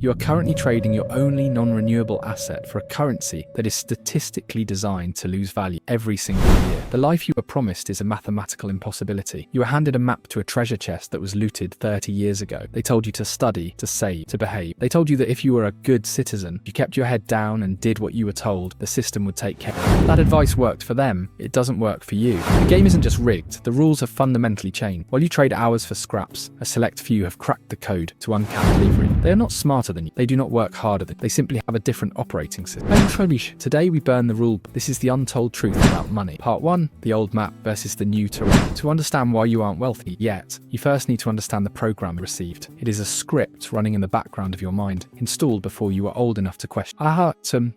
You are currently trading your only non-renewable asset for a currency that is statistically designed to lose value every single year. The life you were promised is a mathematical impossibility. You were handed a map to a treasure chest that was looted 30 years ago. They told you to study, to save, to behave. They told you that if you were a good citizen, you kept your head down and did what you were told, the system would take care of it. That advice worked for them. It doesn't work for you. The game isn't just rigged. The rules have fundamentally changed. While you trade hours for scraps, a select few have cracked the code to uncapped leverage. They are not smarter than you. They do not work harder than you. They simply have a different operating system. Today we burn the rule. This is the untold truth about money. Part 1, the old map versus the new terrain. To understand why you aren't wealthy yet, you first need to understand the program you received. It is a script running in the background of your mind, installed before you were old enough to question.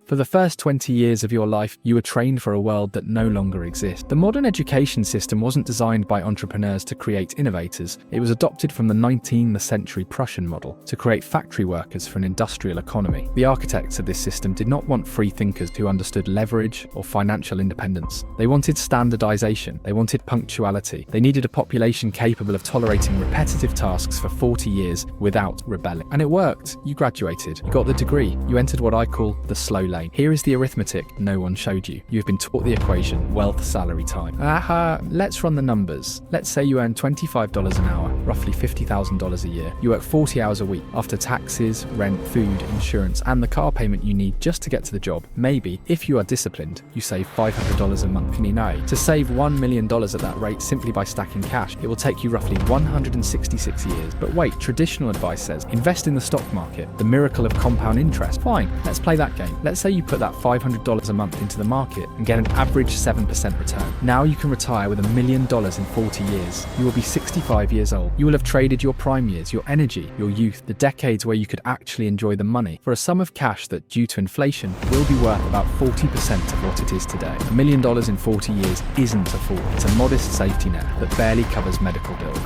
For the first 20 years of your life, you were trained for a world that no longer exists. The modern education system wasn't designed by entrepreneurs to create innovators. It was adopted from the 19th century Prussian model to create factory workers for an industrial economy. The architects of this system did not want free thinkers who understood leverage or financial independence. They wanted standardization. They wanted punctuality. They needed a population capable of tolerating repetitive tasks for 40 years without rebelling. And it worked. You graduated. You got the degree. You entered what I call the slow lane. Here is the arithmetic no one showed you. You have been taught the equation, wealth, salary, time. Let's run the numbers. Let's say you earn $25 an hour, roughly $50,000 a year. You work 40 hours a week. After taxes, rent, food, insurance, and the car payment you need just to get to the job, maybe, if you are disciplined, you save $500 a month. To save $1 million at that rate simply by stacking cash, it will take you roughly 166 years. But wait, traditional advice says, invest in the stock market, the miracle of compound interest. Fine, let's play that game. Let's say you put that $500 a month into the market and get an average 7% return. Now you can retire with $1 million in 40 years. You will be 65 years old. You will have traded your prime years, your energy, your youth, the decades where you could actually enjoy the money, for a sum of cash that, due to inflation, will be worth about 40% of what it is today. $1 million in 40 years isn't a fall. It's a modest safety net that barely covers medical bills.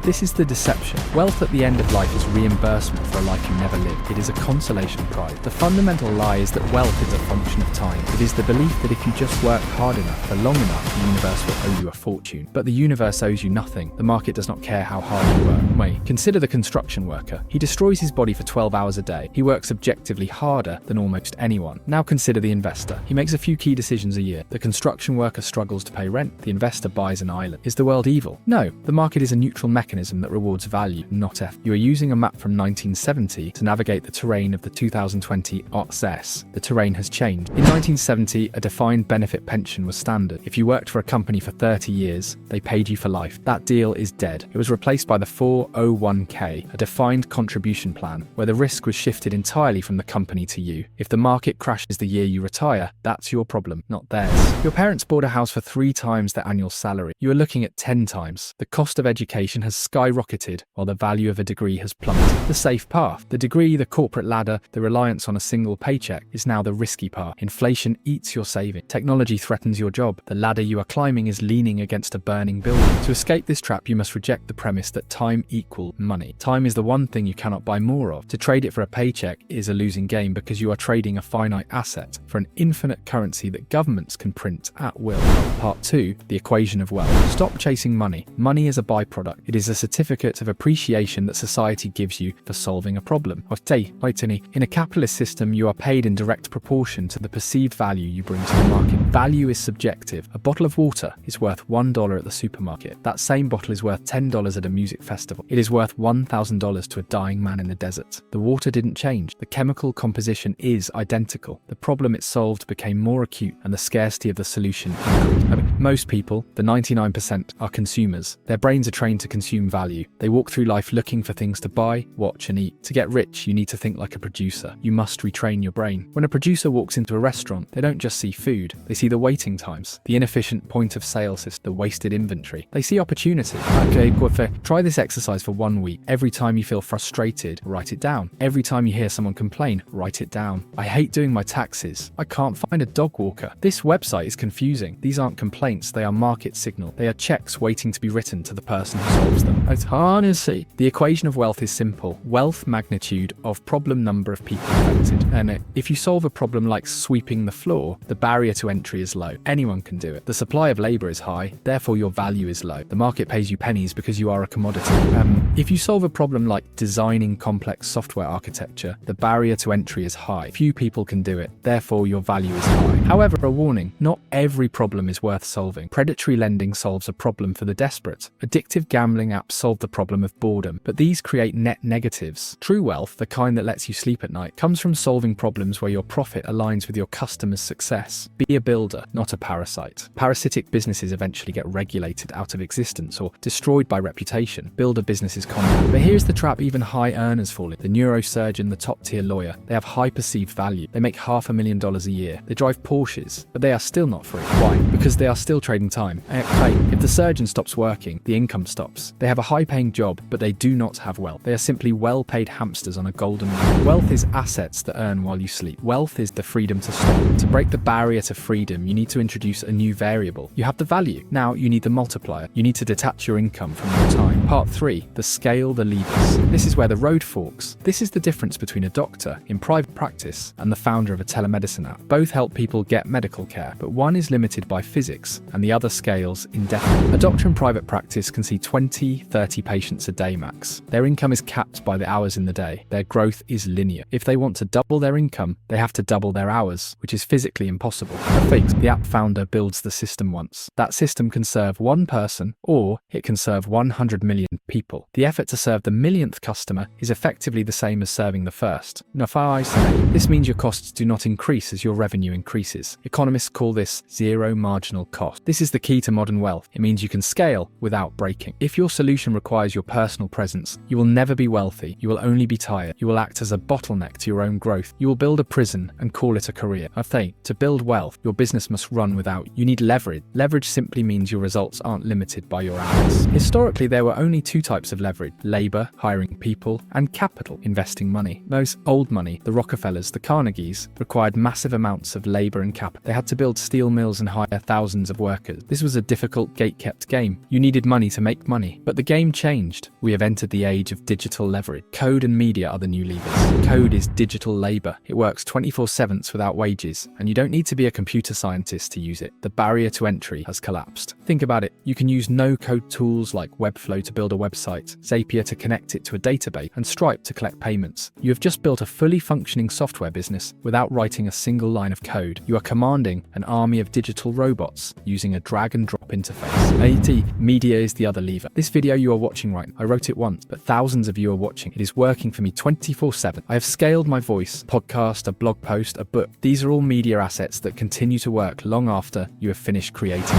This is the deception. Wealth at the end of life is reimbursement for a life you never lived. It is a consolation prize. The fundamental lie is that wealth is a function of time. It is the belief that if you just work hard enough for long enough, the universe will owe you a fortune. But the universe owes you nothing. The market does not care how hard you work. Wait, consider the construction worker. He destroys his body for 12 hours a day. He works objectively harder than almost anyone. Now consider the investor. He makes a few key decisions a year. The construction worker struggles to pay rent. The investor buys an island. Is the world evil? No. The market is a neutral mechanism that rewards value, not effort. You are using a map from 1970 to navigate the terrain of the 2020 OTS. The terrain has changed. In 1970, a defined benefit pension was standard. If you worked for a company for 30 years, they paid you for life. That deal is dead. It was replaced by the 401k, a defined contribution plan, where the risk was shifted entirely from the company to you. If the market crashes the year you retire, that's your problem, not theirs. Your parents bought a house for 3 times their annual salary. You are looking at 10 times. The cost of education has skyrocketed, while the value of a degree has plummeted. The safe path, the degree, the corporate ladder, the reliance on a single paycheck, is now the risky part. Inflation eats your saving. Technology threatens your job. The ladder you are climbing is leaning against a burning building. To escape this trap, you must reject the premise that time equals money. Time is the one thing you cannot buy more of. To trade it for a paycheck is a losing game because you are trading a finite asset for an infinite currency that governments can print at will. Part 2, the equation of wealth. Stop chasing money. Money is a byproduct. It is a certificate of appreciation that society gives you for solving a problem. In a capitalist system, you are paid in direct proportion to the perceived value you bring to the market. Value is subjective. A bottle of water is worth $1 at the supermarket. That same bottle is worth $10 at a music festival. It is worth $1,000 to a dying man in the desert. The water didn't change. The chemical composition is identical. The problem it solved became more acute, and the scarcity of the solution increased. Most people, the 99%, are consumers. Their brains are trained to consume value. They walk through life looking for things to buy, watch, and eat. To get rich, you need to think like a producer. You must retrain your brain. When a producer walks into a restaurant, they don't just see food. They see the waiting times, the inefficient point of sale system, the wasted inventory. They see opportunity. Try this exercise for 1 week. Every time you feel frustrated, write it down. Every time you hear someone complain, write it down. I hate doing my taxes. I can't find a dog walker. This website is confusing. These aren't complaints, they are market signal. They are checks waiting to be written to the person who solves them. The equation of wealth is simple. Wealth magnitude of problem number of people affected. And if you solve a problem like sweeping the floor, the barrier to entry is low. Anyone can do it. The supply of labor is high, therefore your value is low. The market pays you pennies because you are a commodity. If you solve a problem like designing complex software software architecture, the barrier to entry is high. Few people can do it, therefore your value is high. However, a warning, not every problem is worth solving. Predatory lending solves a problem for the desperate. Addictive gambling apps solve the problem of boredom, but these create net negatives. True wealth, the kind that lets you sleep at night, comes from solving problems where your profit aligns with your customers' success. Be a builder, not a parasite. Parasitic businesses eventually get regulated out of existence or destroyed by reputation. Build a business is common. But here's the trap even high earners fall in. The neurosurgeon, the top-tier lawyer, they have high perceived value. They make $500,000 a year. They drive Porsches, but they are still not free. Why? Because they are still trading time. Okay, if the surgeon stops working, the income stops. They have a high-paying job, but they do not have wealth. They are simply well-paid hamsters on a golden wheel. Wealth is assets that earn while you sleep. Wealth is the freedom to stop. To break the barrier to freedom, you need to introduce a new variable. You have the value. Now you need the multiplier. You need to detach your income from your time. Part 3, the scale, the levers. This is where the road forks. This is the difference between a doctor in private practice and the founder of a telemedicine app. Both help people get medical care, but one is limited by physics and the other scales indefinitely. A doctor in private practice can see 20-30 patients a day max. Their income is capped by the hours in the day. Their growth is linear. If they want to double their income, they have to double their hours, which is physically impossible. A fix, the app founder builds the system once. That system can serve one person, or it can serve 100 million people. The effort to serve the millionth customer is effectively the same as serving the first. This means your costs do not increase as your revenue increases. Economists call this zero marginal cost. This is the key to modern wealth. It means you can scale without breaking. If your solution requires your personal presence, you will never be wealthy. You will only be tired. You will act as a bottleneck to your own growth. You will build a prison and call it a career. To build wealth, your business must run without. You need leverage. Leverage simply means your results aren't limited by your hours. Historically, there were only two types of leverage: labor, hiring people, and capital, investing money. Those old money, the Rockefellers, the Carnegies, required massive amounts of labor and capital. They had to build steel mills and hire thousands of workers. This was a difficult, gate-kept game. You needed money to make money. But the game changed. We have entered the age of digital leverage. Code and media are the new levers. Code is digital labor. It works 24/7 without wages, and you don't need to be a computer scientist to use it. The barrier to entry has collapsed. Think about it. You can use no-code tools like Webflow to build a website, Zapier to connect it to a database, and Stripe to collect payments. You have just built a fully functioning software business without writing a single line of code. You are commanding an army of digital robots using a drag-and-drop interface. Media is the other lever. This video you are watching right now, I wrote it once, but thousands of you are watching. It is working for me 24/7. I have scaled my voice, podcast, a blog post, a book. These are all media assets that continue to work long after you have finished creating.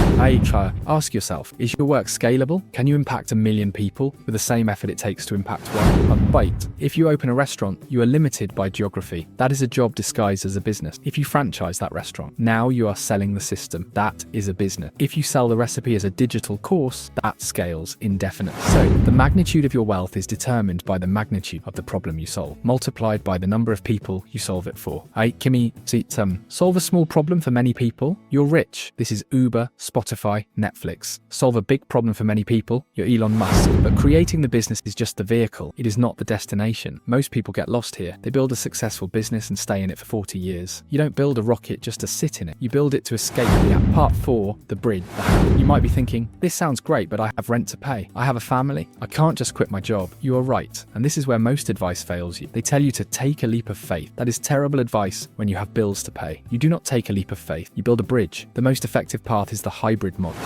Ask yourself, is your work scalable? Can you impact 1 million people with the same effort it takes to impact one? Wait, if you open a restaurant, you are limited by geography. That is a job disguised as a business. If you franchise that restaurant, now you are selling the system. That is a business. If you sell the recipe as a digital course, that scales indefinitely. So, the magnitude of your wealth is determined by the magnitude of the problem you solve, multiplied by the number of people you solve it for. Solve a small problem for many people, you're rich. This is Uber, Spotify, Netflix. Solve a big problem for many people, you're Elon Musk. But creating the business is just the vehicle. It is not the destination. Most people get lost here. They build a successful business and stay in it for 40 years. You don't build a rocket just to sit in it. You build it to escape the app. Part 4, the bridge. You might be thinking, this sounds great, but I have rent to pay. I have a family. I can't just quit my job. You are right. And this is where most advice fails you. They tell you to take a leap of faith. That is terrible advice when you have bills to pay. You do not take a leap of faith. You build a bridge. The most effective path is the hybrid model.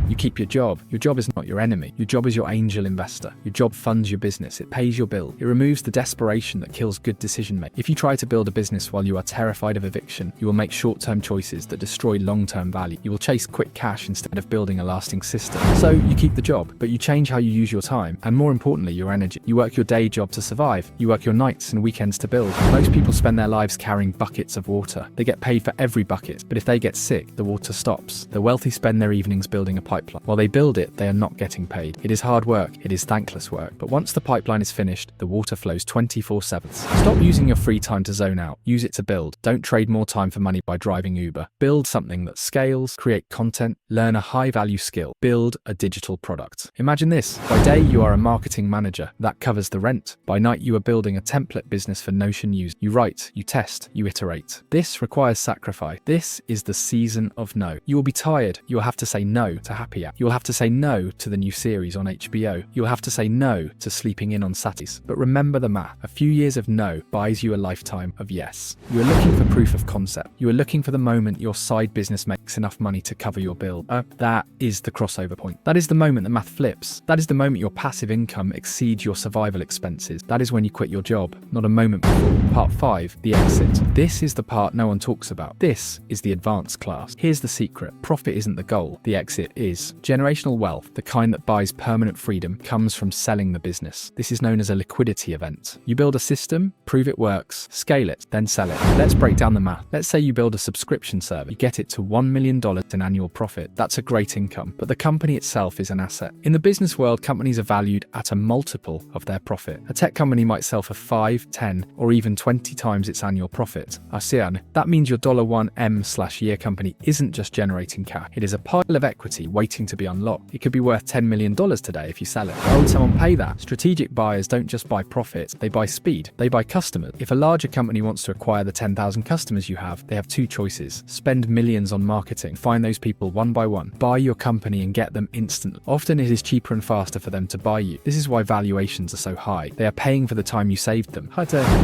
You keep your job. Your job is not your enemy. Your job is your angel investor. Your job funds your business. It pays your bill. It removes the desperation that kills good decision making. If you try to build a business while you are terrified of eviction, you will make short-term choices that destroy long-term value. You will chase quick cash instead of building a lasting system. So you keep the job, but you change how you use your time, and more importantly, your energy. You work your day job to survive. You work your nights and weekends to build. Most people spend their lives carrying buckets of water. They get paid for every bucket, but if they get sick, the water stops. The wealthy spend their evenings building a pipeline. While they build it, they are not getting paid. It is hard work. It is thankless work. But once the pipeline is finished, the water flows 24/7. Stop using your free time to zone out. Use it to build. Don't trade more time for money by driving Uber. Build something that scales, create content, learn learn a high-value skill, build a digital product. Imagine this. By day, you are a marketing manager. That covers the rent. By night, you are building a template business for Notion use. You write, you test, you iterate. This requires sacrifice. This is the season of no. You will be tired. You will have to say no to Happy Hour. You will have to say no to the new series on HBO. You will have to say no to sleeping in on Saturdays. But remember the math. A few years of no buys you a lifetime of yes. You are looking for proof of concept. You are looking for the moment your side business makes enough money to cover your bill. That is the crossover point. That is the moment the math flips. That is the moment your passive income exceeds your survival expenses. That is when you quit your job, not a moment before. Part 5, the exit. This is the part no one talks about. This is the advanced class. Here's the secret. Profit isn't the goal. The exit is. Generational wealth, the kind that buys permanent freedom, comes from selling the business. This is known as a liquidity event. You build a system, prove it works, scale it, then sell it. Let's break down the math. Let's say you build a subscription service. You get it to $1 million in annual profit. That's a great income, but the company itself is an asset. In the business world, companies are valued at a multiple of their profit. A tech company might sell for 5, 10, or even 20 times its annual profit. That means your $1M/year company isn't just generating cash. It is a pile of equity waiting to be unlocked. It could be worth $10 million today if you sell it. Why would someone pay that? Strategic buyers don't just buy profit, they buy speed. They buy customers. If a larger company wants to acquire the 10,000 customers you have, they have two choices. Spend millions on marketing, find those people one by one, buy your company and get them instantly. Often it is cheaper and faster for them to buy you. This is why valuations are so high. They are paying for the time you saved them.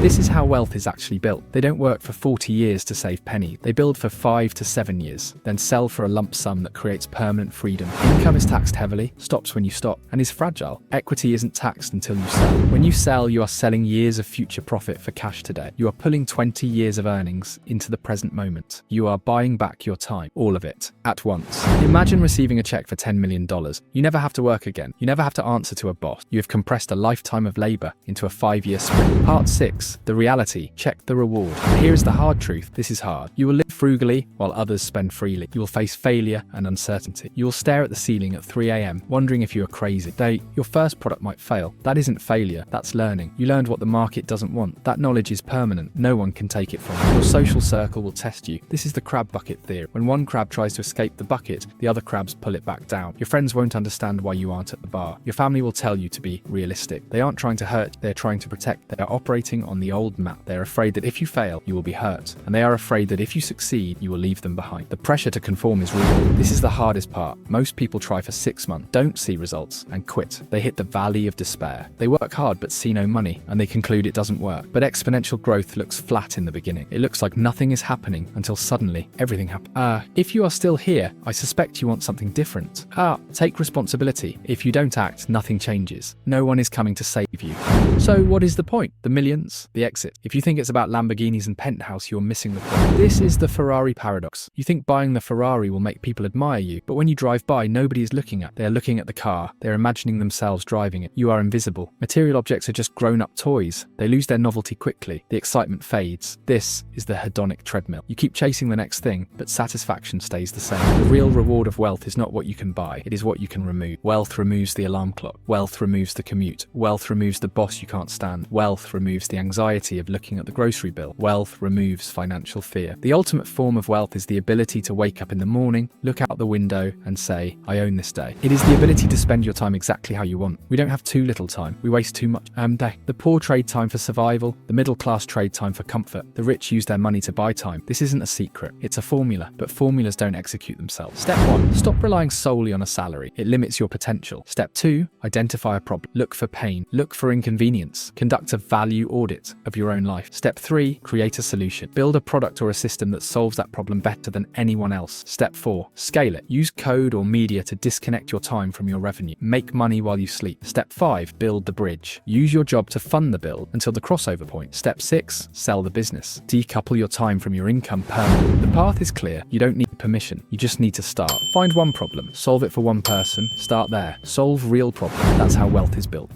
This is how wealth is actually built. They don't work for 40 years to save penny. They build for 5 to 7 years, then sell for a lump sum that creates permanent freedom. Income is taxed heavily, stops when you stop, and is fragile. Equity isn't taxed until you sell. When you sell, you are selling years of future profit for cash today. You are pulling 20 years of earnings into the present moment. You are buying back your time, all of it, at once. Imagine receiving a check for $10 million. You never have to work again. You never have to answer to a boss. You have compressed a lifetime of labor into a 5-year sprint. Part 6, the reality. Check the reward. Here is the hard truth. This is hard. You will live frugally while others spend freely. You will face failure and uncertainty. You will stare at the ceiling at 3 a.m. wondering if you are crazy. Your first product might fail. That isn't failure. That's learning. You learned what the market doesn't want. That knowledge is permanent. No one can take it from you. Your social circle will test you. This is the crab bucket theory. When one crab tries to escape the bucket, the other crabs pull it back down. Your friends won't understand why you aren't at the bar. Your family will tell you to be realistic. They aren't trying to hurt. They're trying to protect. They are operating on the old map. They're afraid that if you fail, you will be hurt. And they are afraid that if you succeed, you will leave them behind. The pressure to conform is real. This is the hardest part. Most people try for 6 months, don't see results, and quit. They hit the valley of despair. They work hard but see no money, and they conclude it doesn't work. But exponential growth looks flat in the beginning. It looks like nothing is happening until suddenly everything happens. If you are still here, I suspect you want something different. Take responsibility. If you don't act, nothing changes. No one is coming to save you. So what is the point? The millions? The exit? If you think it's about Lamborghinis and penthouse, you're missing the point. This is the Ferrari paradox. You think buying the Ferrari will make people admire you, but when you drive by, nobody is looking at. They are looking at the car. They are imagining themselves driving it. You are invisible. Material objects are just grown-up toys. They lose their novelty quickly. The excitement fades. This is the hedonic treadmill. You keep chasing the next thing, but satisfaction stays the same. The real reward of wealth is not what you can buy. It is what you can remove. Wealth removes the alarm clock. Wealth removes the commute. Wealth removes the boss you can't stand. Wealth removes the anxiety of looking at the grocery bill. Wealth removes financial fear. The ultimate form of wealth is the ability to wake up in the morning, look out the window, and say, I own this day. It is the ability to spend your time exactly how you want. We don't have too little time. We waste too much. The poor trade time for survival. The middle class trade time for comfort. The rich use their money to buy time. This isn't a secret. It's a formula, but formulas don't execute themselves. Step 1, stop relying solely on a salary. It limits your potential. Step 2, identify a problem. Look for pain. Look for inconvenience. Conduct a value audit of your own life. Step 3, create a solution. Build a product or a system that solves that problem better than anyone else. Step 4, scale it. Use code or media to disconnect your time from your revenue. Make money while you sleep. Step 5, build the bridge. Use your job to fund the build until the crossover point. Step 6, sell the business. Decouple your time from your income permanently. The path is clear. You don't need permission. You just need to start. Find one problem. Solve it for one person. Start there. Solve real problems. That's how wealth is built.